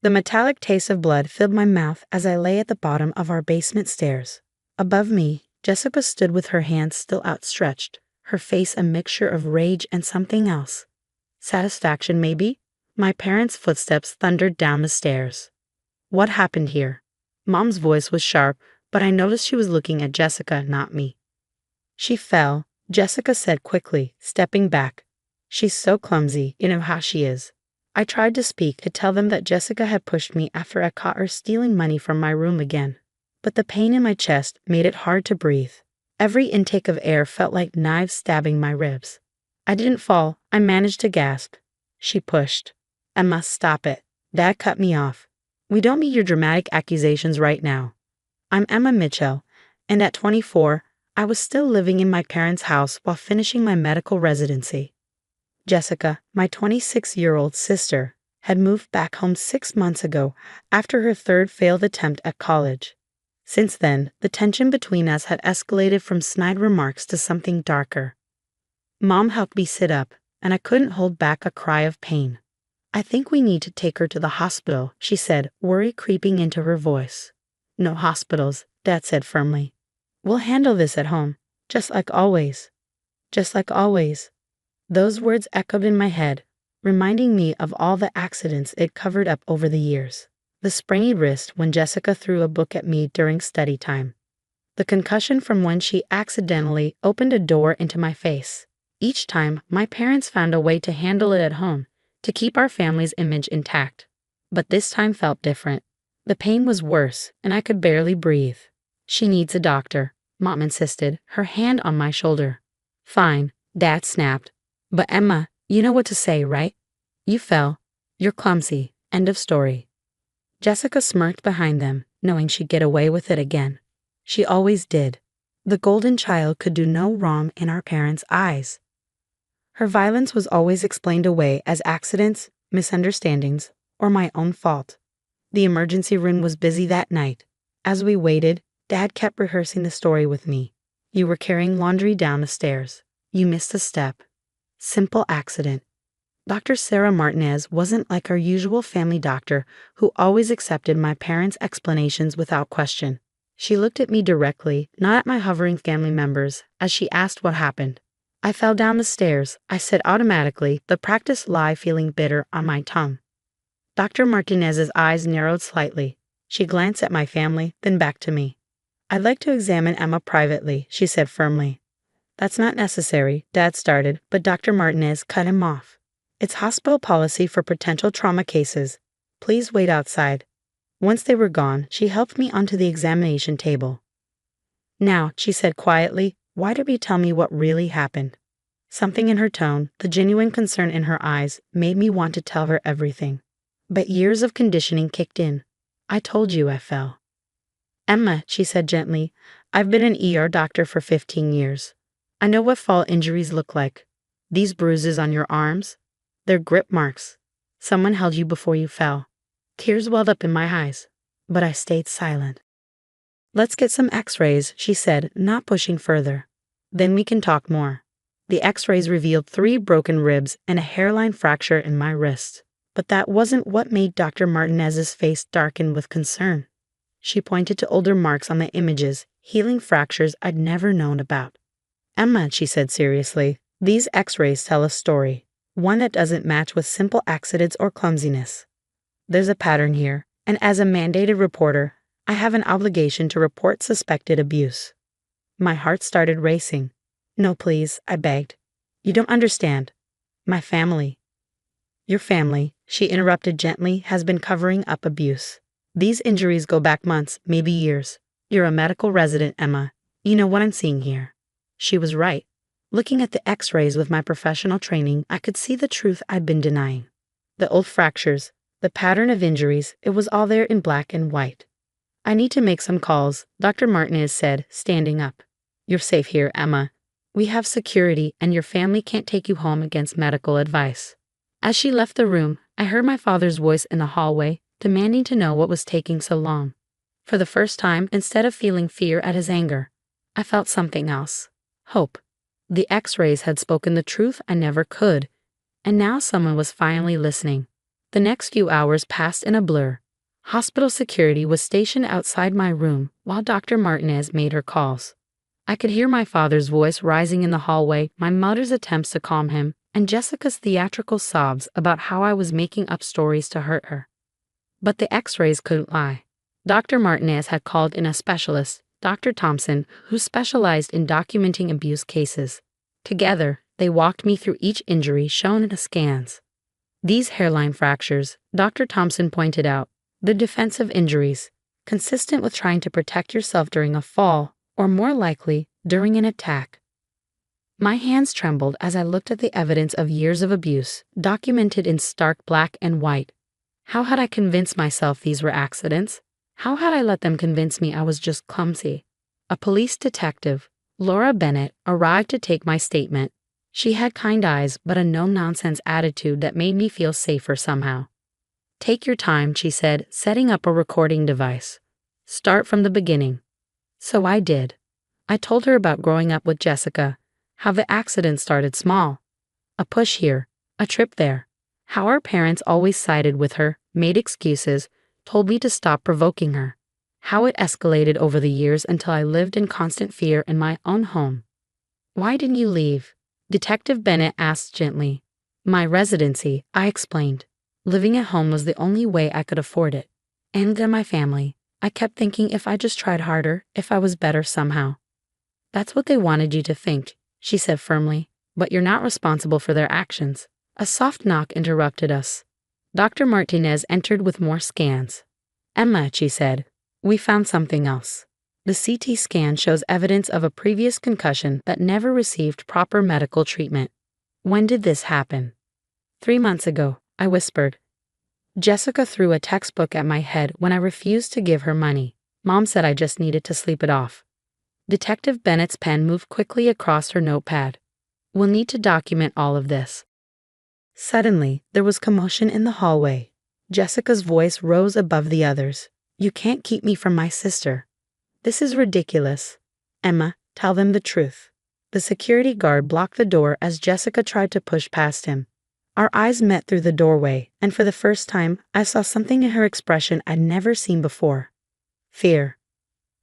The metallic taste of blood filled my mouth as I lay at the bottom of our basement stairs. Above me, Jessica stood with her hands still outstretched, her face a mixture of rage and something else. Satisfaction, maybe? My parents' footsteps thundered down the stairs. What happened here? Mom's voice was sharp, but I noticed she was looking at Jessica, not me. She fell, Jessica said quickly, stepping back. She's so clumsy, you know how she is. I tried to speak to tell them that Jessica had pushed me after I caught her stealing money from my room again. But the pain in my chest made it hard to breathe. Every intake of air felt like knives stabbing my ribs. I didn't fall, I managed to gasp. She pushed. Emma, stop it. Dad cut me off. We don't need your dramatic accusations right now. I'm Emma Mitchell, and at 24, I was still living in my parents' house while finishing my medical residency. Jessica, my 26-year-old sister, had moved back home 6 months ago after her third failed attempt at college. Since then, the tension between us had escalated from snide remarks to something darker. Mom helped me sit up, and I couldn't hold back a cry of pain. I think we need to take her to the hospital, she said, worry creeping into her voice. No hospitals, Dad said firmly. We'll handle this at home, just like always. Just like always. Those words echoed in my head, reminding me of all the accidents it covered up over the years. The sprained wrist when Jessica threw a book at me during study time. The concussion from when she accidentally opened a door into my face. Each time, my parents found a way to handle it at home, to keep our family's image intact. But this time felt different. The pain was worse, and I could barely breathe. She needs a doctor, Mom insisted, her hand on my shoulder. Fine, Dad snapped. But Emma, you know what to say, right? You fell. You're clumsy. End of story. Jessica smirked behind them, knowing she'd get away with it again. She always did. The golden child could do no wrong in our parents' eyes. Her violence was always explained away as accidents, misunderstandings, or my own fault. The emergency room was busy that night. As we waited, Dad kept rehearsing the story with me. You were carrying laundry down the stairs. You missed a step. Simple accident. Dr. Sarah Martinez wasn't like our usual family doctor who always accepted my parents' explanations without question. She looked at me directly, not at my hovering family members, as she asked what happened. I fell down the stairs, I said automatically, the practiced lie feeling bitter on my tongue. Dr. Martinez's eyes narrowed slightly. She glanced at my family, then back to me. I'd like to examine Emma privately, she said firmly. That's not necessary, Dad started, but Dr. Martinez cut him off. It's hospital policy for potential trauma cases. Please wait outside. Once they were gone, she helped me onto the examination table. Now, she said quietly, why don't you tell me what really happened? Something in her tone, the genuine concern in her eyes, made me want to tell her everything. But years of conditioning kicked in. I told you I fell. Emma, she said gently, I've been an ER doctor for 15 years. I know what fall injuries look like. These bruises on your arms, they're grip marks. Someone held you before you fell. Tears welled up in my eyes, but I stayed silent. Let's get some x-rays, she said, not pushing further. Then we can talk more. The x-rays revealed 3 broken ribs and a hairline fracture in my wrist. But that wasn't what made Dr. Martinez's face darken with concern. She pointed to older marks on the images, healing fractures I'd never known about. Emma, she said seriously, these x-rays tell a story, one that doesn't match with simple accidents or clumsiness. There's a pattern here, and as a mandated reporter, I have an obligation to report suspected abuse. My heart started racing. No, please, I begged. You don't understand. My family. Your family, she interrupted gently, has been covering up abuse. These injuries go back months, maybe years. You're a medical resident, Emma. You know what I'm seeing here. She was right. Looking at the x-rays with my professional training, I could see the truth I'd been denying. The old fractures, the pattern of injuries, it was all there in black and white. I need to make some calls, Dr. Martinez said, standing up. You're safe here, Emma. We have security, and your family can't take you home against medical advice. As she left the room, I heard my father's voice in the hallway, demanding to know what was taking so long. For the first time, instead of feeling fear at his anger, I felt something else. Hope. The x-rays had spoken the truth I never could, and now someone was finally listening. The next few hours passed in a blur. Hospital security was stationed outside my room while Dr. Martinez made her calls. I could hear my father's voice rising in the hallway, my mother's attempts to calm him, and Jessica's theatrical sobs about how I was making up stories to hurt her. But the x-rays couldn't lie. Dr. Martinez had called in a specialist, Dr. Thompson, who specialized in documenting abuse cases. Together, they walked me through each injury shown in the scans. These hairline fractures, Dr. Thompson pointed out, the defensive injuries, consistent with trying to protect yourself during a fall, or more likely, during an attack. My hands trembled as I looked at the evidence of years of abuse, documented in stark black and white. How had I convinced myself these were accidents? How had I let them convince me I was just clumsy? A police detective, Laura Bennett, arrived to take my statement. She had kind eyes but a no-nonsense attitude that made me feel safer somehow. "Take your time," she said, setting up a recording device. "Start from the beginning." So I did. I told her about growing up with Jessica, how the accident started small. A push here, a trip there. How our parents always sided with her, made excuses, told me to stop provoking her. How it escalated over the years until I lived in constant fear in my own home. "Why didn't you leave?" Detective Bennett asked gently. "My residency," I explained. "Living at home was the only way I could afford it. And then my family. I kept thinking if I just tried harder, if I was better somehow." "That's what they wanted you to think," she said firmly, "but you're not responsible for their actions." A soft knock interrupted us. Dr. Martinez entered with more scans. "Emma," she said, "we found something else. The CT scan shows evidence of a previous concussion that never received proper medical treatment. When did this happen?" "3 months ago," I whispered. "Jessica threw a textbook at my head when I refused to give her money. Mom said I just needed to sleep it off." Detective Bennett's pen moved quickly across her notepad. "We'll need to document all of this." Suddenly, there was commotion in the hallway. Jessica's voice rose above the others. "You can't keep me from my sister. This is ridiculous. Emma, tell them the truth." The security guard blocked the door as Jessica tried to push past him. Our eyes met through the doorway, and for the first time, I saw something in her expression I'd never seen before. Fear.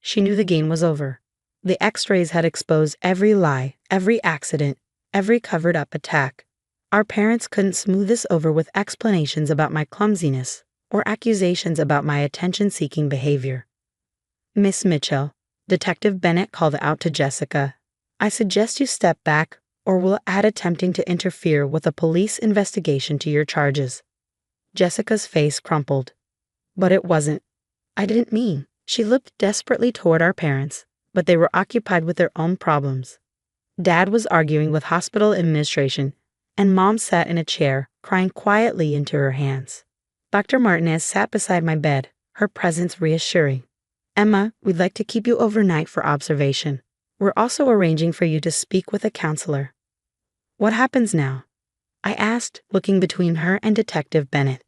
She knew the game was over. The x-rays had exposed every lie, every accident, every covered-up attack. Our parents couldn't smooth this over with explanations about my clumsiness or accusations about my attention-seeking behavior. "Miss Mitchell," Detective Bennett called out to Jessica, "I suggest you step back or we'll add attempting to interfere with a police investigation to your charges." Jessica's face crumpled. "But it wasn't. I didn't mean." She looked desperately toward our parents, but they were occupied with their own problems. Dad was arguing with hospital administration, and Mom sat in a chair, crying quietly into her hands. Dr. Martinez sat beside my bed, her presence reassuring. "Emma, we'd like to keep you overnight for observation. We're also arranging for you to speak with a counselor." "What happens now?" I asked, looking between her and Detective Bennett.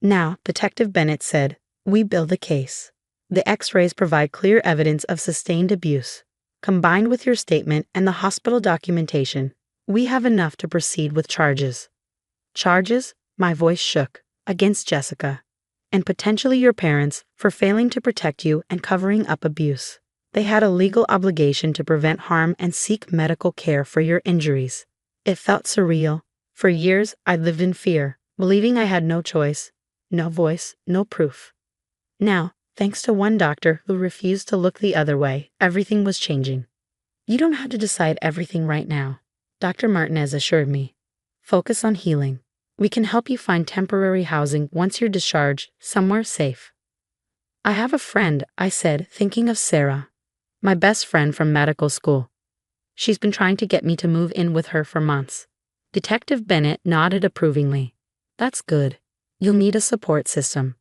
"Now," Detective Bennett said, "we build a case. The x-rays provide clear evidence of sustained abuse. Combined with your statement and the hospital documentation, we have enough to proceed with charges." "Charges?" My voice shook. "Against Jessica. And potentially your parents for failing to protect you and covering up abuse. They had a legal obligation to prevent harm and seek medical care for your injuries." It felt surreal. For years, I'd lived in fear, believing I had no choice, no voice, no proof. Now, thanks to one doctor who refused to look the other way, everything was changing. "You don't have to decide everything right now," Dr. Martinez assured me. "Focus on healing. We can help you find temporary housing once you're discharged, somewhere safe." "I have a friend," I said, thinking of Sarah, my best friend from medical school. "She's been trying to get me to move in with her for months." Detective Bennett nodded approvingly. "That's good. You'll need a support system."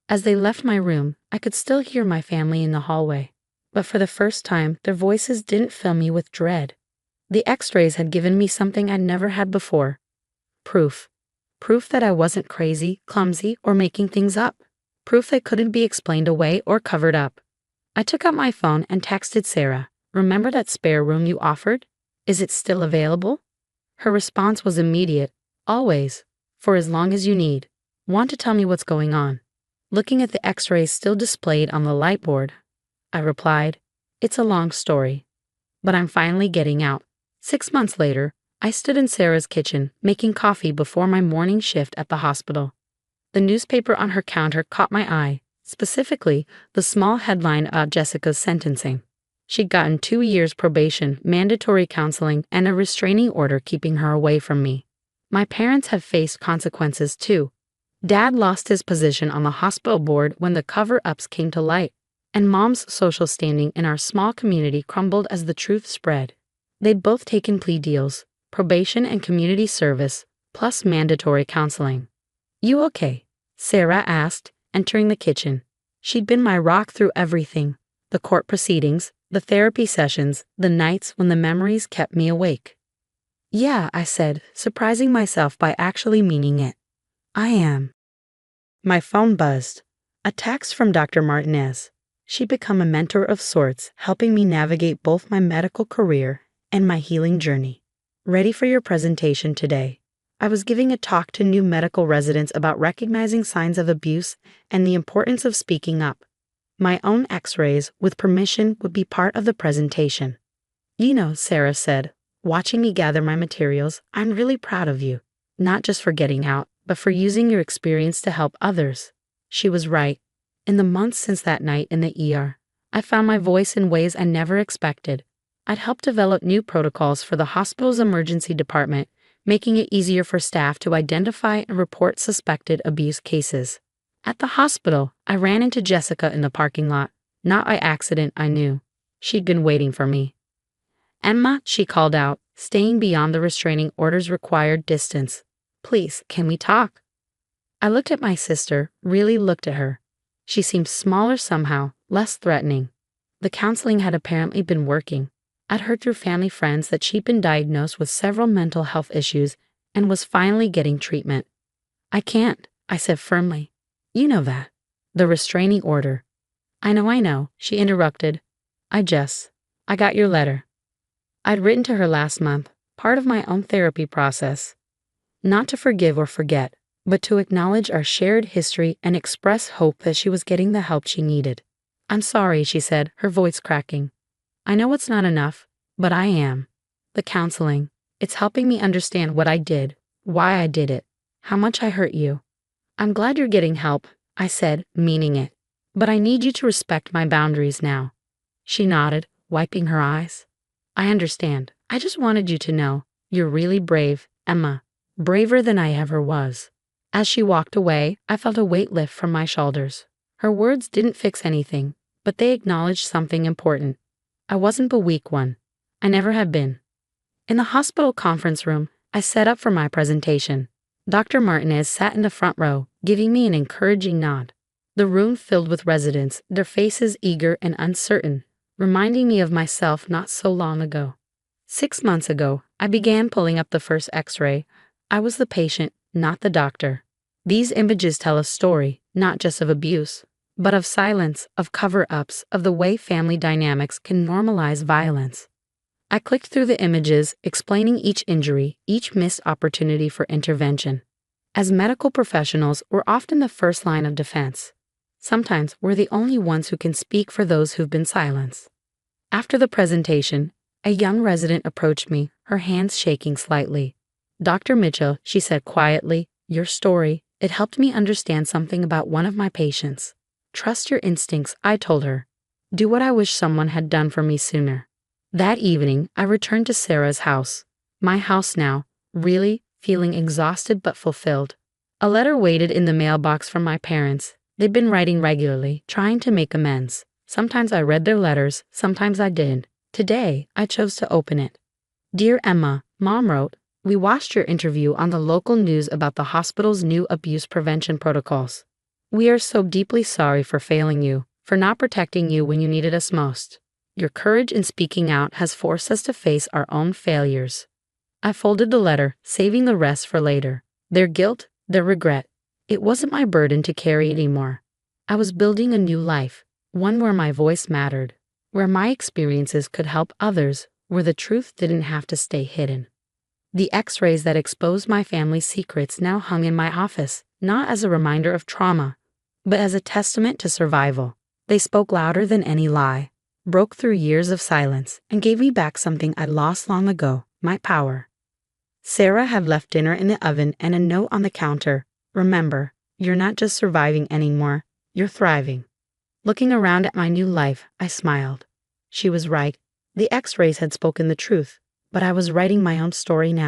As they left my room, I could still hear my family in the hallway, but for the first time, their voices didn't fill me with dread. The x-rays had given me something I'd never had before. Proof. Proof that I wasn't crazy, clumsy, or making things up. Proof that couldn't be explained away or covered up. I took out my phone and texted Sarah, "Remember that spare room you offered? Is it still available?" Her response was immediate. "Always. For as long as you need." Want to tell me what's going on? Looking at the x-rays still displayed on the light board, I replied, it's a long story, but I'm finally getting out. 6 months later, I stood in Sarah's kitchen making coffee before my morning shift at the hospital. The newspaper on her counter caught my eye, specifically the small headline about Jessica's sentencing. She'd gotten 2 years probation, mandatory counseling, and a restraining order keeping her away from me. My parents had faced consequences too. Dad lost his position on the hospital board when the cover-ups came to light, and Mom's social standing in our small community crumbled as the truth spread. They'd both taken plea deals, probation and community service, plus mandatory counseling. You okay? Sarah asked, entering the kitchen. She'd been my rock through everything, the court proceedings, the therapy sessions, the nights when the memories kept me awake. Yeah, I said, surprising myself by actually meaning it. I am. My phone buzzed. A text from Dr. Martinez. She'd become a mentor of sorts, helping me navigate both my medical career and my healing journey. Ready for your presentation today. I was giving a talk to new medical residents about recognizing signs of abuse and the importance of speaking up. My own x-rays, with permission, would be part of the presentation. You know, Sarah said, watching me gather my materials, I'm really proud of you, not just for getting out, but for using your experience to help others. She was right. In the months since that night in the ER, I found my voice in ways I never expected. I'd helped develop new protocols for the hospital's emergency department, making it easier for staff to identify and report suspected abuse cases. At the hospital, I ran into Jessica in the parking lot. Not by accident, I knew. She'd been waiting for me. Emma, she called out, staying beyond the restraining order's required distance. Please, can we talk? I looked at my sister, really looked at her. She seemed smaller somehow, less threatening. The counseling had apparently been working. I'd heard through family friends that she'd been diagnosed with several mental health issues and was finally getting treatment. I can't, I said firmly. You know that. The restraining order. I know, she interrupted. I got your letter. I'd written to her last month, part of my own therapy process. Not to forgive or forget, but to acknowledge our shared history and express hope that she was getting the help she needed. I'm sorry, she said, her voice cracking. I know it's not enough, but I am. The counseling, it's helping me understand what I did, why I did it, how much I hurt you. I'm glad you're getting help, I said, meaning it. But I need you to respect my boundaries now. She nodded, wiping her eyes. I understand. I just wanted you to know, you're really brave, Emma. Braver than I ever was. As she walked away, I felt a weight lift from my shoulders. Her words didn't fix anything, but they acknowledged something important. I wasn't the weak one. I never had been. In the hospital conference room, I set up for my presentation. Dr. Martinez sat in the front row, giving me an encouraging nod. The room filled with residents, their faces eager and uncertain, reminding me of myself not so long ago. 6 months ago, I began pulling up the first x-ray. I was the patient, not the doctor. These images tell a story, not just of abuse, but of silence, of cover-ups, of the way family dynamics can normalize violence. I clicked through the images, explaining each injury, each missed opportunity for intervention. As medical professionals, we're often the first line of defense. Sometimes we're the only ones who can speak for those who've been silenced. After the presentation, a young resident approached me, her hands shaking slightly. Dr. Mitchell, she said quietly, your story, it helped me understand something about one of my patients. Trust your instincts, I told her. Do what I wish someone had done for me sooner. That evening, I returned to Sarah's house. My house now, really, feeling exhausted but fulfilled. A letter waited in the mailbox from my parents. They'd been writing regularly, trying to make amends. Sometimes I read their letters, sometimes I didn't. Today, I chose to open it. Dear Emma, Mom wrote, we watched your interview on the local news about the hospital's new abuse prevention protocols. We are so deeply sorry for failing you, for not protecting you when you needed us most. Your courage in speaking out has forced us to face our own failures. I folded the letter, saving the rest for later. Their guilt, their regret. It wasn't my burden to carry anymore. I was building a new life, one where my voice mattered, where my experiences could help others, where the truth didn't have to stay hidden. The x-rays that exposed my family's secrets now hung in my office, not as a reminder of trauma, but as a testament to survival. They spoke louder than any lie, broke through years of silence, and gave me back something I'd lost long ago, my power. Sarah had left dinner in the oven and a note on the counter. Remember, you're not just surviving anymore, you're thriving. Looking around at my new life, I smiled. She was right. The X-rays had spoken the truth, but I was writing my own story now.